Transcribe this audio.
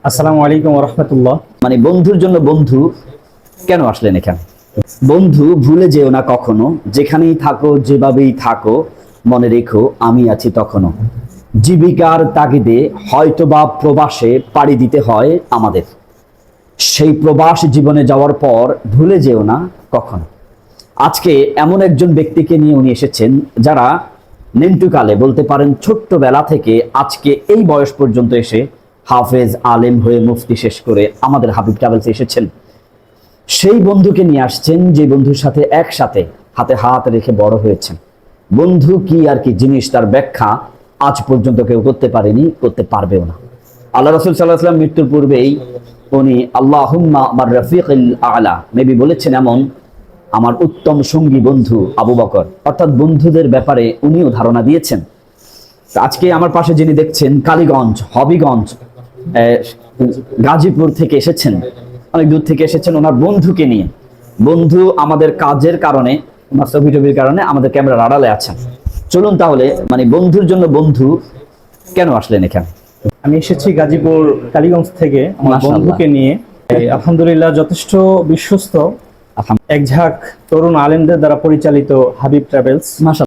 আসসালামু আলাইকুম ওয়া রাহমাতুল্লাহ। মানে বন্ধুর জন্য বন্ধু কেন আসলেন এখানে? বন্ধু ভুলে যেও না কখনো, যেখানেই থাকো যেভাবেই থাকো, মনে রেখো আমি আছি তখনও। জীবিকার তাগিদে হয়তোবা প্রবাসে পাড়ি দিতে হয় আমাদের। সেই প্রবাস জীবনে যাওয়ার পর ভুলে যেও না কখনো। আজকে এমন একজন ব্যক্তিকে নিয়ে উনি এসেছেন যারা নিন্টুকালে বলতে পারেন ছোট্টবেলা থেকে আজকে এই বয়স পর্যন্ত এসে হাফেজ আলেম হয়ে মুফতি শেষ করে আমাদের হাবিব ট্রাভেলসে এসেছেন। সেই বন্ধুকে নিয়ে আসছেন যে বন্ধুর সাথে একসাথে হাতে হাত রেখে বড় হয়েছেন। বন্ধু কি আর কি জিনিস তার ব্যাখ্যা আজ পর্যন্ত কেউ করতে পারেনি, করতে পারবেও না। আল্লাহ রাসূল সাল্লাল্লাহু আলাইহি ওয়াসাল্লাম মৃত্যুর পূর্বেই উনি আল্লাহুম্মা আমার রফিকুল আলা নবী বলেছেন এমন আমার উত্তম সঙ্গী বন্ধু আবু বকর, অর্থাৎ বন্ধুদের ব্যাপারে উনিও ধারণা দিয়েছেন। আজকে আমার পাশে যিনি দেখছেন কালীগঞ্জ, হবিগঞ্জ, গাজীপুর থেকে এসেছেন, অনেক দূর থেকে এসেছেন ওনার বন্ধুকে নিয়ে। বন্ধু আমাদের কাজের কারণে, ওনার ছবি টবির কারণে আমাদের ক্যামেরার আড়ালে আছেন। চলুন তাহলে, মানে বন্ধুর জন্য বন্ধু কেন আসলেন এখানে? আমি এসেছি গাজীপুর কালীগঞ্জ থেকে আমার মাশাআল্লাহ। বন্ধুকে নিয়ে। আলহামদুলিল্লাহ যথেষ্ট বিশ্বস্ত এক ঝাঁক তরুণ আলেমদের দ্বারা পরিচালিত হাবিব ট্রাভেলস। মাশাআল্লাহ।